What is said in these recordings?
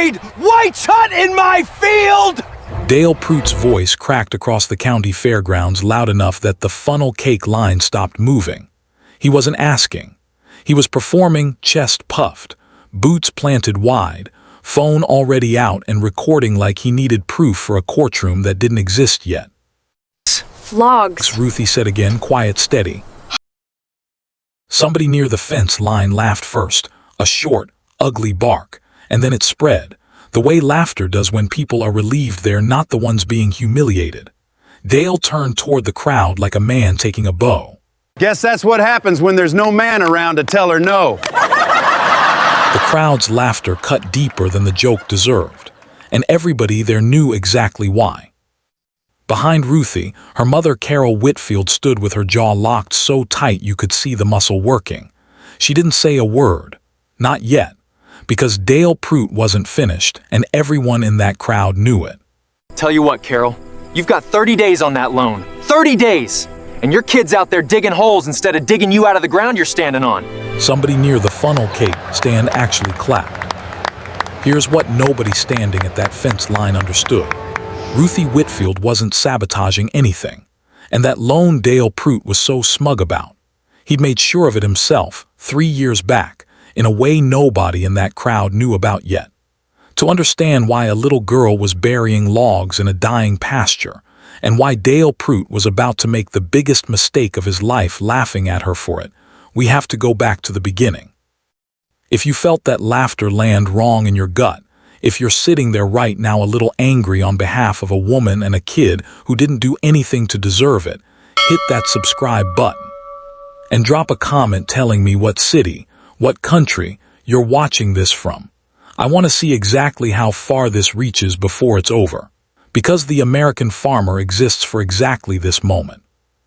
buried white hut in my field! Dale Pruitt's voice cracked across the county fairgrounds loud enough that the funnel cake line stopped moving. He wasn't asking. He was performing, chest puffed, boots planted wide, phone already out and recording like he needed proof for a courtroom that didn't exist yet. Logs, Ruthie said again, quiet, steady. Somebody near the fence line laughed first, a short, ugly bark, and then it spread, the way laughter does when people are relieved they're not the ones being humiliated. Dale turned toward the crowd like a man taking a bow. Guess that's what happens when there's no man around to tell her no. The crowd's laughter cut deeper than the joke deserved, and everybody there knew exactly why. Behind Ruthie, her mother Carol Whitfield stood with her jaw locked so tight you could see the muscle working. She didn't say a word, not yet, because Dale Pruitt wasn't finished, and everyone in that crowd knew it. Tell you what, Carol, you've got 30 days on that loan. 30 days! And your kid's out there digging holes instead of digging you out of the ground you're standing on. Somebody near the funnel cake stand actually clapped. Here's what nobody standing at that fence line understood. Ruthie Whitfield wasn't sabotaging anything, and that loan Dale Pruitt was so smug about. He'd made sure of it himself 3 years back, in a way nobody in that crowd knew about yet. To understand why a little girl was burying logs in a dying pasture, and why Dale Pruitt was about to make the biggest mistake of his life laughing at her for it, we have to go back to the beginning. If you felt that laughter land wrong in your gut, if you're sitting there right now a little angry on behalf of a woman and a kid who didn't do anything to deserve it, hit that subscribe button. And drop a comment telling me what city, what country you're watching this from. I want to see exactly how far this reaches before it's over. Because the American farmer exists for exactly this moment.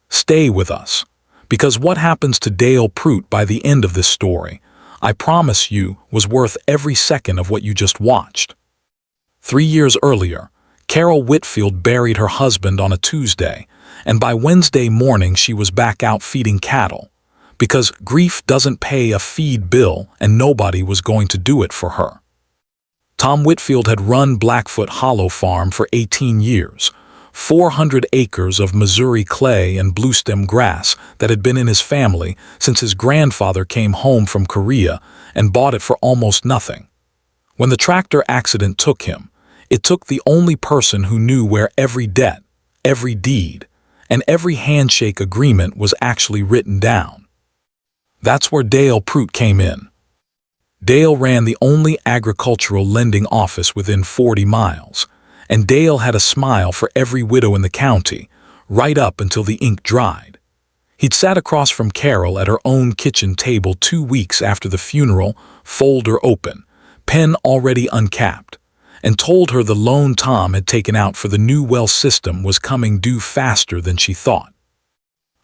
Stay with us. Because what happens to Dale Pruitt by the end of this story, I promise you, was worth every second of what you just watched. 3 years earlier, Carol Whitfield buried her husband on a Tuesday, and by Wednesday morning she was back out feeding cattle. Because grief doesn't pay a feed bill and nobody was going to do it for her. Tom Whitfield had run Blackfoot Hollow Farm for 18 years, 400 acres of Missouri clay and bluestem grass that had been in his family since his grandfather came home from Korea and bought it for almost nothing. When the tractor accident took him, it took the only person who knew where every debt, every deed, and every handshake agreement was actually written down. That's where Dale Pruitt came in. Dale ran the only agricultural lending office within 40 miles, and Dale had a smile for every widow in the county, right up until the ink dried. He'd sat across from Carol at her own kitchen table 2 weeks after the funeral, folder open, pen already uncapped, and told her the loan Tom had taken out for the new well system was coming due faster than she thought.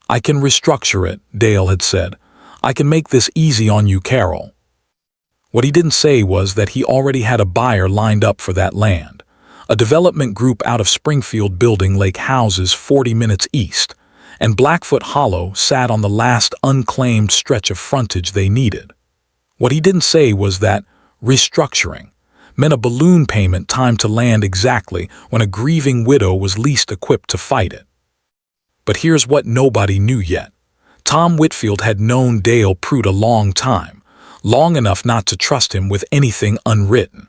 "I can restructure it," Dale had said. "I can make this easy on you, Carol." What he didn't say was that he already had a buyer lined up for that land, a development group out of Springfield building lake houses 40 minutes east, and Blackfoot Hollow sat on the last unclaimed stretch of frontage they needed. What he didn't say was that restructuring meant a balloon payment timed to land exactly when a grieving widow was least equipped to fight it. But here's what nobody knew yet. Tom Whitfield had known Dale Pruitt a long time, long enough not to trust him with anything unwritten.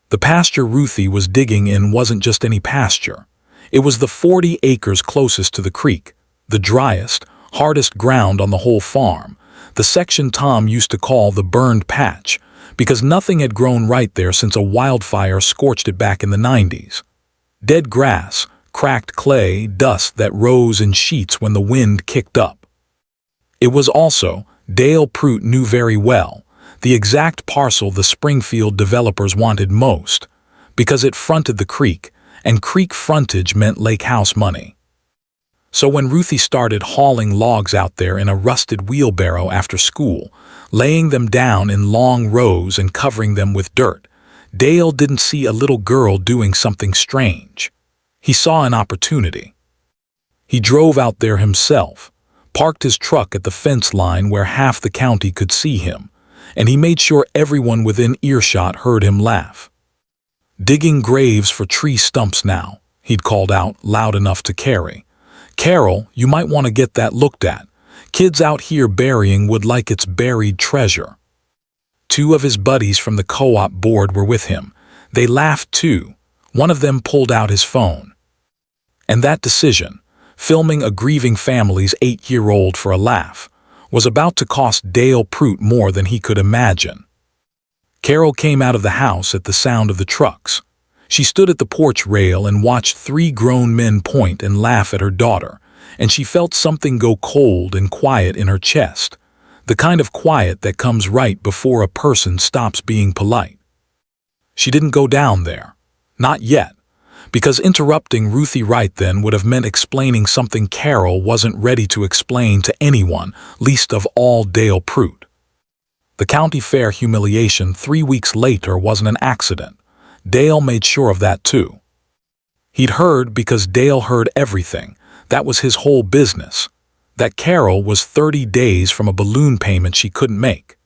The pasture Ruthie was digging in wasn't just any pasture. It was the 40 acres closest to the creek, the driest, hardest ground on the whole farm, the section Tom used to call the burned patch, because nothing had grown right there since a wildfire scorched it back in the 90s. Dead grass, cracked clay, dust that rose in sheets when the wind kicked up. It was also, Dale Pruitt knew very well, the exact parcel the Springfield developers wanted most, because it fronted the creek, and creek frontage meant lake house money. So when Ruthie started hauling logs out there in a rusted wheelbarrow after school, laying them down in long rows and covering them with dirt, Dale didn't see a little girl doing something strange. He saw an opportunity. He drove out there himself, parked his truck at the fence line where half the county could see him, and he made sure everyone within earshot heard him laugh. "Digging graves for tree stumps now," he'd called out loud enough to Carrie. "Carol, you might want to get that looked at. Kids out here burying wood like it's buried treasure." Two of his buddies from the co-op board were with him. They laughed too. One of them pulled out his phone. And that decision, filming a grieving family's 8-year-old for a laugh, was about to cost Dale Prout more than he could imagine. Carol came out of the house at the sound of the trucks. She stood at the porch rail and watched 3 grown men point and laugh at her daughter, and she felt something go cold and quiet in her chest, the kind of quiet that comes right before a person stops being polite. She didn't go down there. Not yet. Because interrupting Ruthie right then would have meant explaining something Carol wasn't ready to explain to anyone, least of all Dale Prout. The county fair humiliation 3 weeks later wasn't an accident. Dale made sure of that too. He'd heard because Dale heard everything. That was his whole business. That Carol was 30 days from a balloon payment she couldn't make.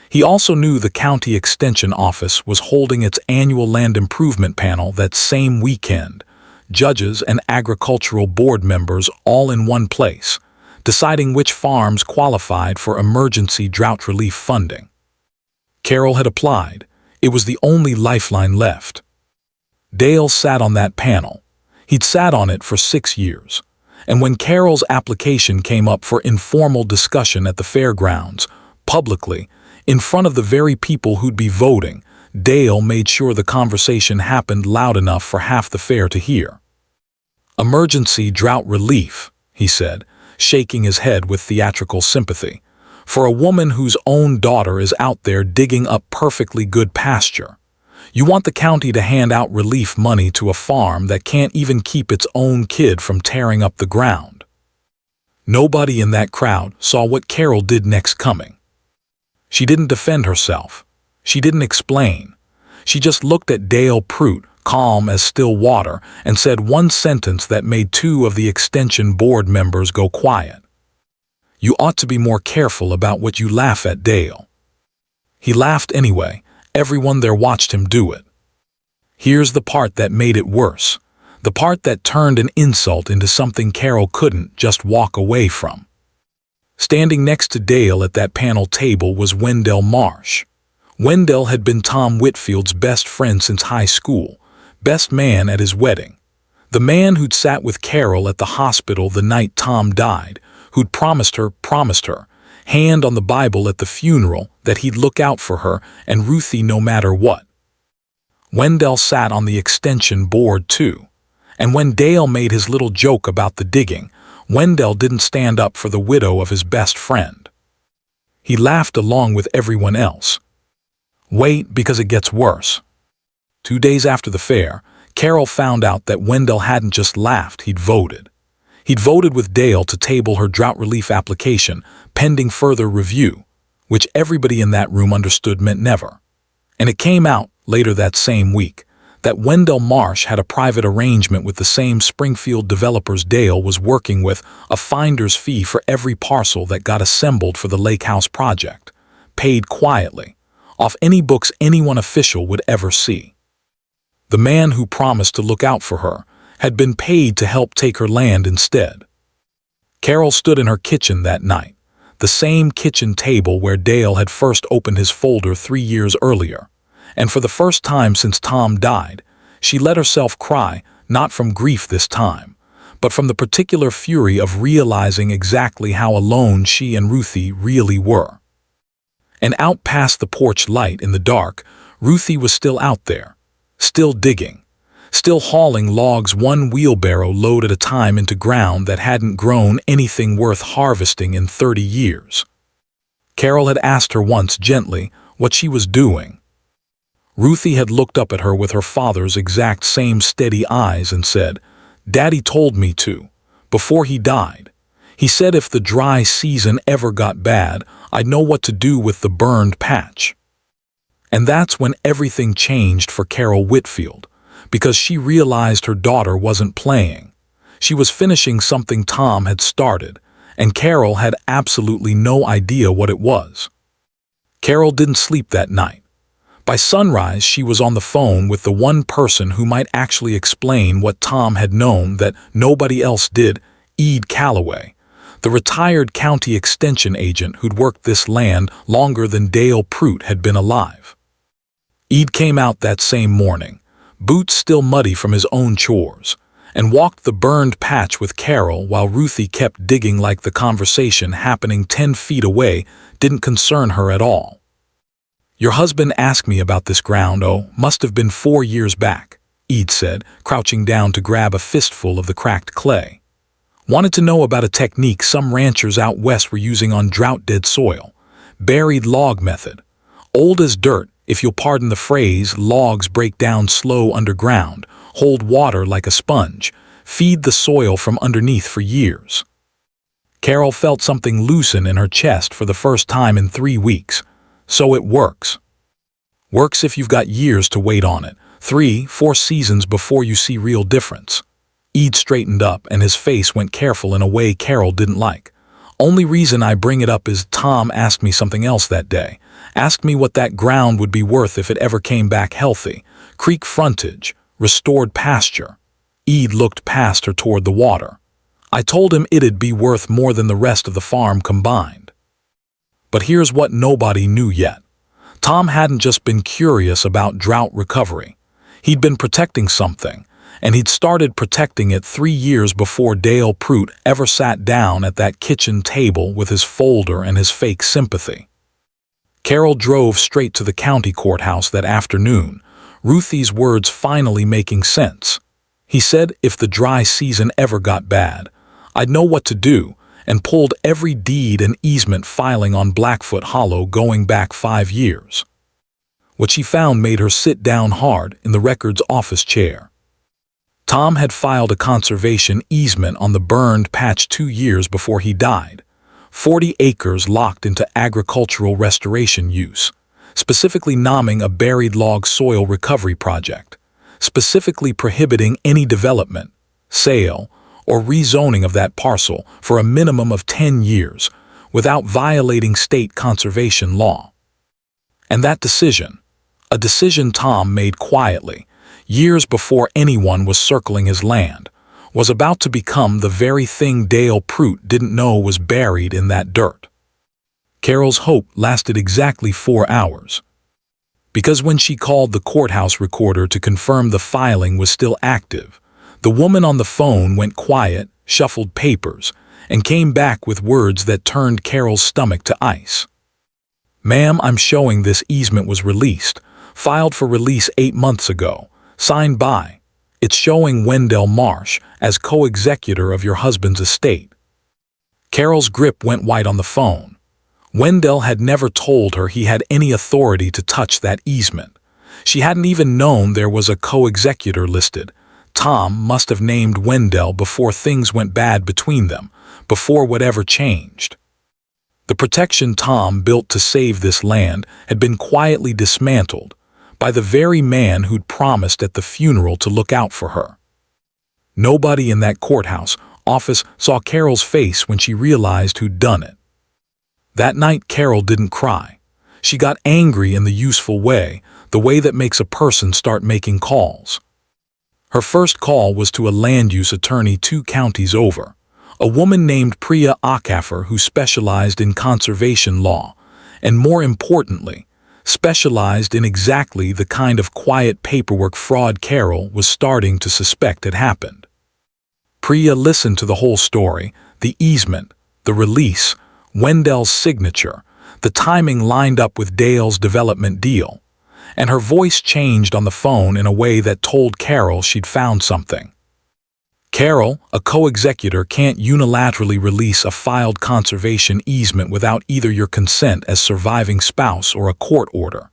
He also knew the county extension office was holding its annual land improvement panel that same weekend, judges and agricultural board members all in one place, deciding which farms qualified for emergency drought relief funding. Carol had applied. It was the only lifeline left. Dale sat on that panel. He'd sat on it for 6 years. And when Carol's application came up for informal discussion at the fairgrounds, publicly, in front of the very people who'd be voting, Dale made sure the conversation happened loud enough for half the fair to hear. "Emergency drought relief," he said, shaking his head with theatrical sympathy, "for a woman whose own daughter is out there digging up perfectly good pasture. You want the county to hand out relief money to a farm that can't even keep its own kid from tearing up the ground." Nobody in that crowd saw what Carol did next coming. She didn't defend herself. She didn't explain. She just looked at Dale Prout, calm as still water, and said one sentence that made 2 of the extension board members go quiet. "You ought to be more careful about what you laugh at, Dale." He laughed anyway. Everyone there watched him do it. Here's the part that made it worse. The part that turned an insult into something Carol couldn't just walk away from. Standing next to Dale at that panel table was Wendell Marsh. Wendell had been Tom Whitfield's best friend since high school, best man at his wedding. The man who'd sat with Carol at the hospital the night Tom died, who'd promised her, hand on the Bible at the funeral, that he'd look out for her and Ruthie no matter what. Wendell sat on the extension board too. And when Dale made his little joke about the digging, Wendell didn't stand up for the widow of his best friend. He laughed along with everyone else. Wait, because it gets worse. 2 days after the fair, Carol found out that Wendell hadn't just laughed, he'd voted. He'd voted with Dale to table her drought relief application, pending further review, which everybody in that room understood meant never. And it came out, later that same week, that Wendell Marsh had a private arrangement with the same Springfield developers Dale was working with, a finder's fee for every parcel that got assembled for the Lake House project, paid quietly, off any books anyone official would ever see. The man who promised to look out for her had been paid to help take her land instead. Carol stood in her kitchen that night, the same kitchen table where Dale had first opened his folder 3 years earlier. And for the first time since Tom died, she let herself cry, not from grief this time, but from the particular fury of realizing exactly how alone she and Ruthie really were. And out past the porch light in the dark, Ruthie was still out there, still digging, still hauling logs 1 wheelbarrow load at a time into ground that hadn't grown anything worth harvesting in 30 years. Carol had asked her once gently what she was doing. Ruthie had looked up at her with her father's exact same steady eyes and said, "Daddy told me to, before he died. He said if the dry season ever got bad, I'd know what to do with the burned patch." And that's when everything changed for Carol Whitfield, because she realized her daughter wasn't playing. She was finishing something Tom had started, and Carol had absolutely no idea what it was. Carol didn't sleep that night. By sunrise, she was on the phone with the one person who might actually explain what Tom had known that nobody else did, Ede Calloway, the retired county extension agent who'd worked this land longer than Dale Prout had been alive. Ede came out that same morning, boots still muddy from his own chores, and walked the burned patch with Carol while Ruthie kept digging like the conversation happening 10 feet away didn't concern her at all. "Your husband asked me about this ground, must have been 4 years back," Ede said, crouching down to grab a fistful of the cracked clay. "Wanted to know about a technique some ranchers out west were using on drought-dead soil. Buried log method. Old as dirt, if you'll pardon the phrase. Logs break down slow underground, hold water like a sponge, feed the soil from underneath for years." Carol felt something loosen in her chest for the first time in 3 weeks. "So it works." "Works if you've got years to wait on it. 3-4 seasons before you see real difference." Ede straightened up and his face went careful in a way Carol didn't like. "Only reason I bring it up is Tom asked me something else that day. Asked me what that ground would be worth if it ever came back healthy. Creek frontage, restored pasture." Ede looked past her toward the water. "I told him it'd be worth more than the rest of the farm combined." But here's what nobody knew yet. Tom hadn't just been curious about drought recovery. He'd been protecting something, and he'd started protecting it 3 years before Dale Prout ever sat down at that kitchen table with his folder and his fake sympathy. Carol drove straight to the county courthouse that afternoon, Ruthie's words finally making sense. "He said if the dry season ever got bad, I'd know what to do, and pulled every deed and easement filing on Blackfoot Hollow going back 5 years. What she found made her sit down hard in the records office chair. Tom had filed a conservation easement on the burned patch 2 years before he died, 40 acres locked into agricultural restoration use, specifically nomming a buried log soil recovery project, specifically prohibiting any development, sale, or rezoning of that parcel for a minimum of 10 years without violating state conservation law. And that decision, a decision Tom made quietly, years before anyone was circling his land, was about to become the very thing Dale Prout didn't know was buried in that dirt. Carol's hope lasted exactly 4 hours. Because when she called the courthouse recorder to confirm the filing was still active, the woman on the phone went quiet, shuffled papers, and came back with words that turned Carol's stomach to ice. "Ma'am, I'm showing this easement was released, filed for release 8 months ago, signed by. It's showing Wendell Marsh as co-executor of your husband's estate." Carol's grip went white on the phone. Wendell had never told her he had any authority to touch that easement. She hadn't even known there was a co-executor listed. Tom must have named Wendell before things went bad between them, before whatever changed. The protection Tom built to save this land had been quietly dismantled by the very man who'd promised at the funeral to look out for her. Nobody in that courthouse office saw Carol's face when she realized who'd done it. That night Carol didn't cry. She got angry in the useful way, the way that makes a person start making calls. Her first call was to a land use attorney 2 counties over, a woman named Priya Akaffer who specialized in conservation law, and more importantly, specialized in exactly the kind of quiet paperwork fraud Carol was starting to suspect had happened. Priya listened to the whole story, the easement, the release, Wendell's signature, the timing lined up with Dale's development deal, and her voice changed on the phone in a way that told Carol she'd found something. "Carol, a co-executor can't unilaterally release a filed conservation easement without either your consent as surviving spouse or a court order.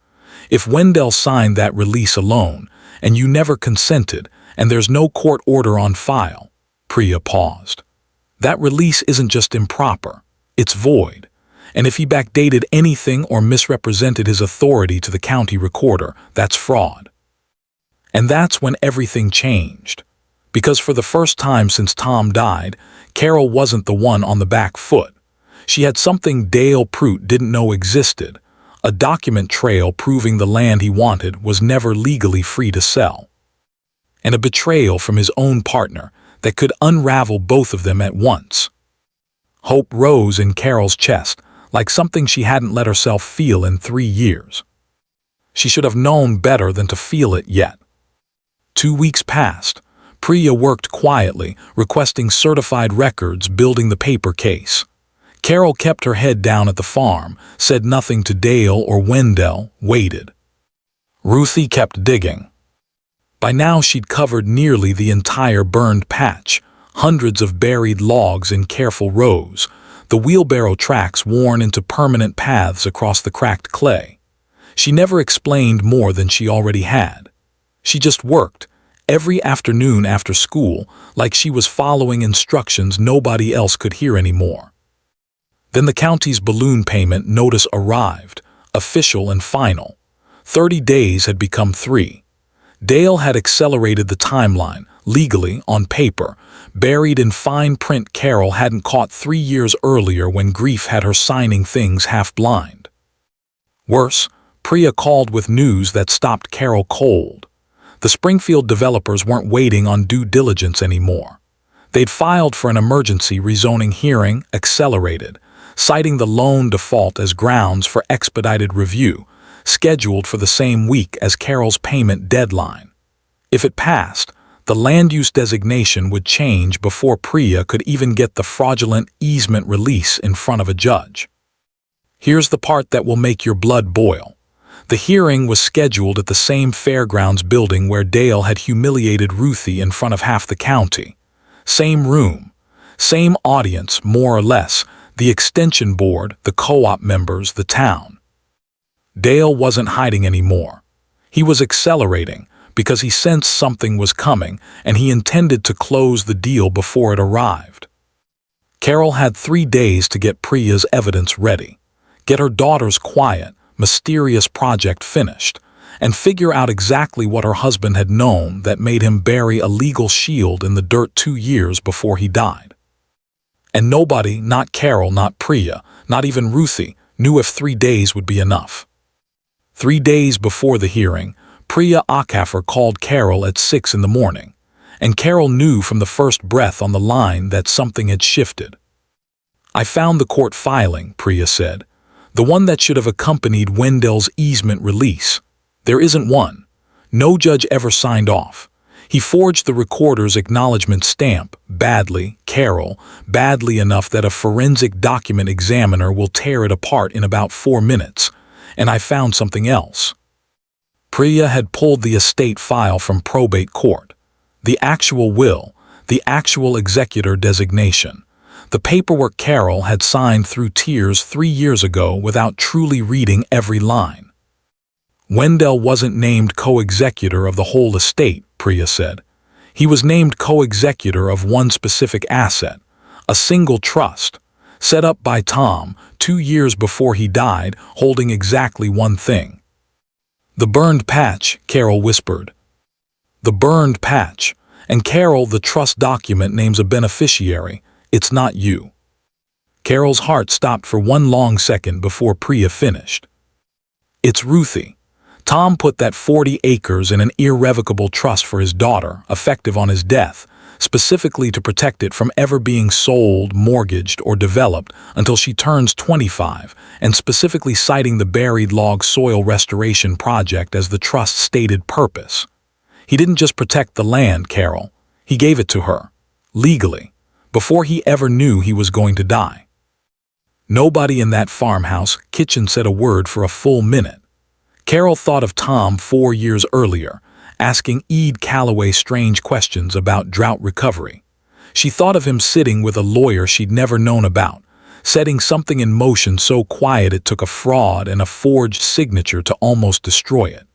If Wendell signed that release alone, and you never consented, and there's no court order on file," Priya paused, "that release isn't just improper, it's void. And if he backdated anything or misrepresented his authority to the county recorder, that's fraud." And that's when everything changed. Because for the first time since Tom died, Carol wasn't the one on the back foot. She had something Dale Prout didn't know existed, a document trail proving the land he wanted was never legally free to sell, and a betrayal from his own partner that could unravel both of them at once. Hope rose in Carol's chest, like something she hadn't let herself feel in 3 years. She should have known better than to feel it yet. 2 weeks passed. Priya worked quietly, requesting certified records, building the paper case. Carol kept her head down at the farm, said nothing to Dale or Wendell, waited. Ruthie kept digging. By now she'd covered nearly the entire burned patch, hundreds of buried logs in careful rows, the wheelbarrow tracks worn into permanent paths across the cracked clay. She never explained more than she already had. She just worked, every afternoon after school, like she was following instructions nobody else could hear anymore. Then the county's balloon payment notice arrived, official and final. 30 days had become 3. Dale had accelerated the timeline, legally, on paper, buried in fine print Carol hadn't caught 3 years earlier when grief had her signing things half blind. Worse, Priya called with news that stopped Carol cold. The Springfield developers weren't waiting on due diligence anymore. They'd filed for an emergency rezoning hearing, accelerated, citing the loan default as grounds for expedited review, scheduled for the same week as Carol's payment deadline. If it passed, the land use designation would change before Priya could even get the fraudulent easement release in front of a judge. Here's the part that will make your blood boil. The hearing was scheduled at the same fairgrounds building where Dale had humiliated Ruthie in front of half the county. Same room, same audience, more or less, the extension board, the co-op members, the town. Dale wasn't hiding anymore. He was accelerating because he sensed something was coming and he intended to close the deal before it arrived. Carol had 3 days to get Priya's evidence ready, get her daughter's quiet, mysterious project finished, and figure out exactly what her husband had known that made him bury a legal shield in the dirt 2 years before he died. And nobody, not Carol, not Priya, not even Ruthie, knew if 3 days would be enough. 3 days before the hearing, Priya Akaffer called Carol at 6 in the morning, and Carol knew from the first breath on the line that something had shifted. "I found the court filing," Priya said. "The one that should have accompanied Wendell's easement release. There isn't one. No judge ever signed off. He forged the recorder's acknowledgement stamp, badly, Carol, badly enough that a forensic document examiner will tear it apart in about 4 minutes. And I found something else." Priya had pulled the estate file from probate court. The actual will, the actual executor designation. The paperwork Carol had signed through tears 3 years ago without truly reading every line. Wendell wasn't named co-executor of the whole estate, Priya said. He was named co-executor of one specific asset, a single trust, set up by Tom 2 years before he died, holding exactly one thing. "The burned patch," Carol whispered. "The burned patch. And Carol, the trust document names a beneficiary. It's not you." Carol's heart stopped for one long second before Priya finished. "It's Ruthie. Tom put that 40 acres in an irrevocable trust for his daughter, effective on his death, specifically to protect it from ever being sold, mortgaged, or developed until she turns 25, and specifically citing the buried log soil restoration project as the trust's stated purpose. He didn't just protect the land, Carol. He gave it to her, legally, before he ever knew he was going to die." Nobody in that farmhouse kitchen said a word for a full minute. Carol thought of Tom 4 years earlier, asking Ede Calloway strange questions about drought recovery. She thought of him sitting with a lawyer she'd never known about, setting something in motion so quiet it took a fraud and a forged signature to almost destroy it.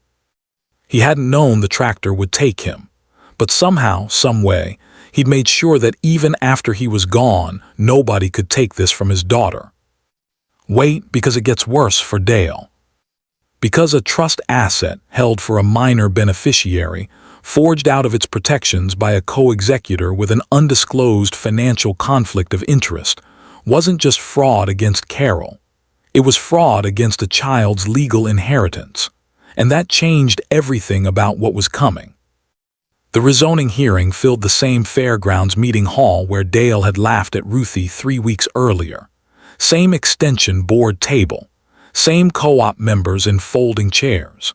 He hadn't known the tractor would take him, but somehow, some way, he'd made sure that even after he was gone, nobody could take this from his daughter. Wait, because it gets worse for Dale. Because a trust asset held for a minor beneficiary, forged out of its protections by a co-executor with an undisclosed financial conflict of interest, wasn't just fraud against Carol. It was fraud against a child's legal inheritance, and that changed everything about what was coming. The rezoning hearing filled the same fairgrounds meeting hall where Dale had laughed at Ruthie 3 weeks earlier. Same extension board table, same co-op members in folding chairs.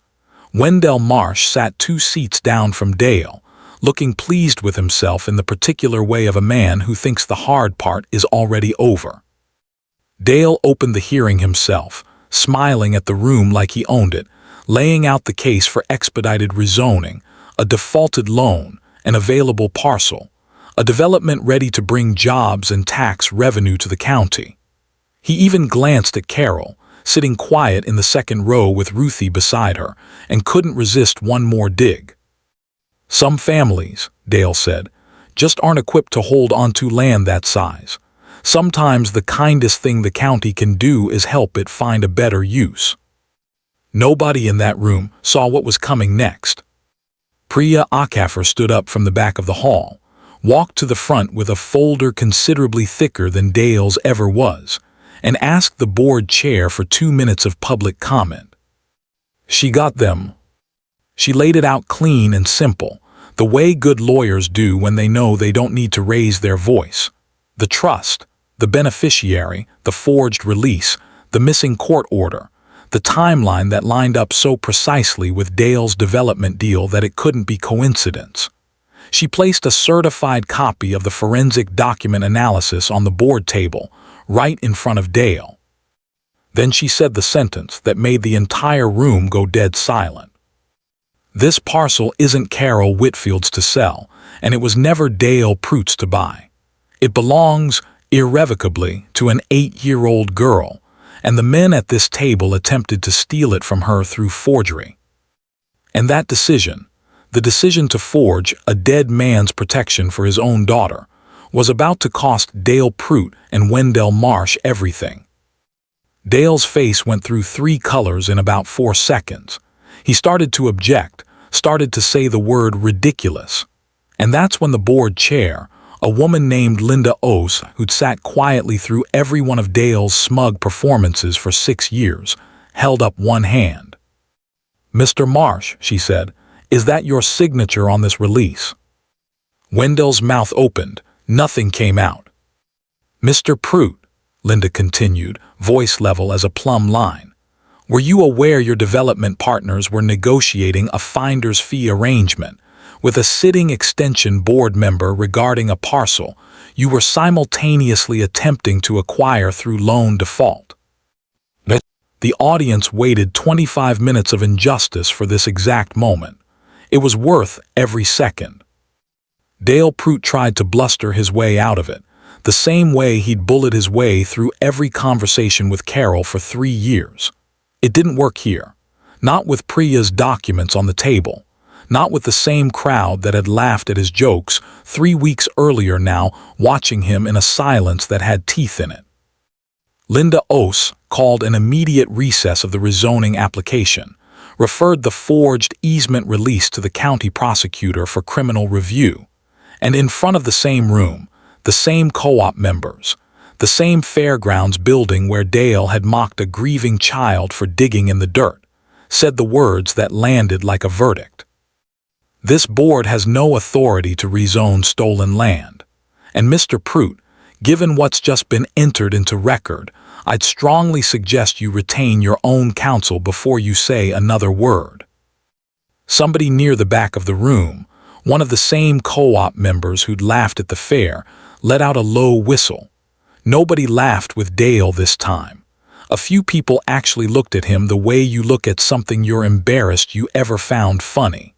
Wendell Marsh sat 2 seats down from Dale, looking pleased with himself in the particular way of a man who thinks the hard part is already over. Dale opened the hearing himself, smiling at the room like he owned it, laying out the case for expedited rezoning, a defaulted loan, an available parcel, a development ready to bring jobs and tax revenue to the county. He even glanced at Carol, sitting quiet in the second row with Ruthie beside her, and couldn't resist one more dig. Some families, Dale said, just aren't equipped to hold onto land that size. Sometimes the kindest thing the county can do is help it find a better use. Nobody in that room saw what was coming next. Priya Akaffer stood up from the back of the hall, walked to the front with a folder considerably thicker than Dale's ever was, and asked the board chair for 2 minutes of public comment. She got them. She laid it out clean and simple, the way good lawyers do when they know they don't need to raise their voice. The trust, the beneficiary, the forged release, the missing court order, the timeline that lined up so precisely with Dale's development deal that it couldn't be coincidence. She placed a certified copy of the forensic document analysis on the board table, right in front of Dale. Then she said the sentence that made the entire room go dead silent. This parcel isn't Carol Whitfield's to sell, and it was never Dale Pruitt's to buy. It belongs, irrevocably, to an 8-year-old girl, and the men at this table attempted to steal it from her through forgery. And that decision, the decision to forge a dead man's protection for his own daughter, was about to cost Dale Pruitt and Wendell Marsh everything. Dale's face went through 3 colors in about 4 seconds. He started to object, started to say the word ridiculous. And that's when the board chair, a woman named Linda Ose, who'd sat quietly through every one of Dale's smug performances for 6 years, held up one hand. "Mr. Marsh," she said, "is that your signature on this release?" Wendell's mouth opened. Nothing came out. "Mr. Pruitt," Linda continued, voice level as a plumb line, "were you aware your development partners were negotiating a finder's fee arrangement with a sitting extension board member regarding a parcel you were simultaneously attempting to acquire through loan default?" The audience waited 25 minutes of injustice for this exact moment. It was worth every second. Dale Pruitt tried to bluster his way out of it, the same way he'd bullet his way through every conversation with Carol for 3 years. It didn't work here. Not with Priya's documents on the table. Not with the same crowd that had laughed at his jokes 3 weeks earlier now, watching him in a silence that had teeth in it. Linda Ose called an immediate recess of the rezoning application, referred the forged easement release to the county prosecutor for criminal review, and in front of the same room, the same co-op members, the same fairgrounds building where Dale had mocked a grieving child for digging in the dirt, said the words that landed like a verdict. "This board has no authority to rezone stolen land. And Mr. Pruitt, given what's just been entered into record, I'd strongly suggest you retain your own counsel before you say another word." Somebody near the back of the room, one of the same co-op members who'd laughed at the fair, let out a low whistle. Nobody laughed with Dale this time. A few people actually looked at him the way you look at something you're embarrassed you ever found funny.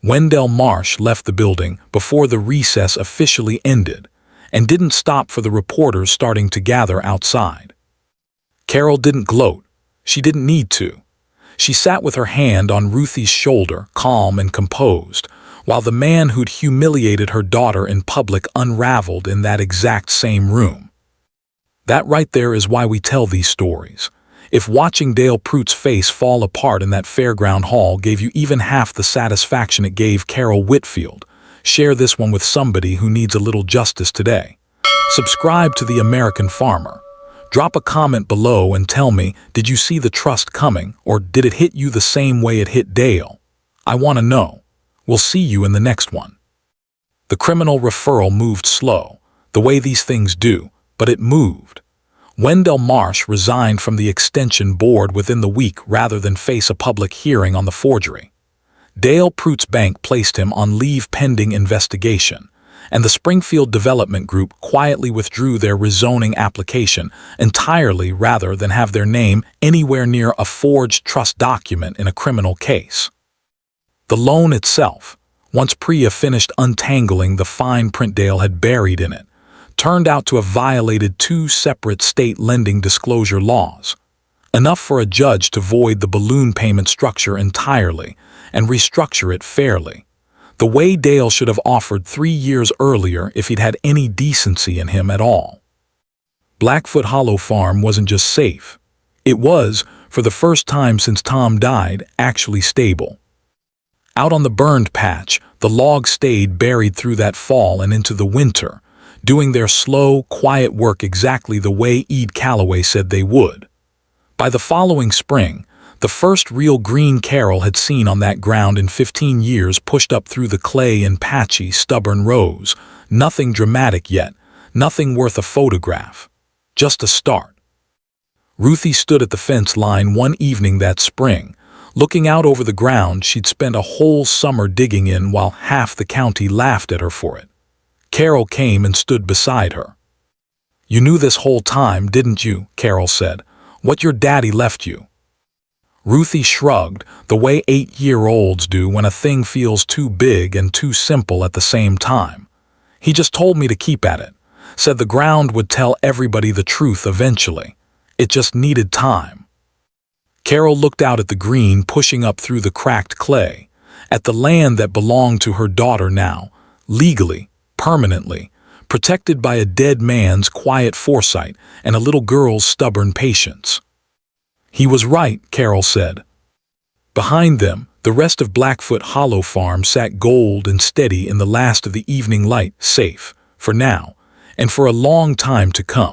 Wendell Marsh left the building before the recess officially ended, and didn't stop for the reporters starting to gather outside. Carol didn't gloat. She didn't need to. She sat with her hand on Ruthie's shoulder, calm and composed, while the man who'd humiliated her daughter in public unraveled in that exact same room. That right there is why we tell these stories. If watching Dale Pruitt's face fall apart in that fairground hall gave you even half the satisfaction it gave Carol Whitfield, share this one with somebody who needs a little justice today. Subscribe to The American Farmer. Drop a comment below and tell me, did you see the trust coming, or did it hit you the same way it hit Dale? I want to know. We'll see you in the next one. The criminal referral moved slow, the way these things do, but it moved. Wendell Marsh resigned from the extension board within the week rather than face a public hearing on the forgery. Dale Pruitt's bank placed him on leave pending investigation, and the Springfield Development Group quietly withdrew their rezoning application entirely rather than have their name anywhere near a forged trust document in a criminal case. The loan itself, once Priya finished untangling the fine print Dale had buried in it, turned out to have violated 2 separate state lending disclosure laws, enough for a judge to void the balloon payment structure entirely and restructure it fairly, the way Dale should have offered 3 years earlier if he'd had any decency in him at all. Blackfoot Hollow Farm wasn't just safe. It was, for the first time since Tom died, actually stable. Out on the burned patch, the logs stayed buried through that fall and into the winter, doing their slow, quiet work exactly the way Ede Calloway said they would. By the following spring, the first real green Carol had seen on that ground in 15 years pushed up through the clay in patchy, stubborn rows. Nothing dramatic yet, nothing worth a photograph. Just a start. Ruthie stood at the fence line one evening that spring, looking out over the ground she'd spent a whole summer digging in while half the county laughed at her for it. Carol came and stood beside her. "You knew this whole time, didn't you?" Carol said. "What your daddy left you?" Ruthie shrugged, the way 8-year-olds do when a thing feels too big and too simple at the same time. "He just told me to keep at it. Said the ground would tell everybody the truth eventually. It just needed time." Carol looked out at the green pushing up through the cracked clay, at the land that belonged to her daughter now, legally, permanently, protected by a dead man's quiet foresight and a little girl's stubborn patience. "He was right," Carol said. Behind them, the rest of Blackfoot Hollow Farm sat gold and steady in the last of the evening light, safe, for now, and for a long time to come.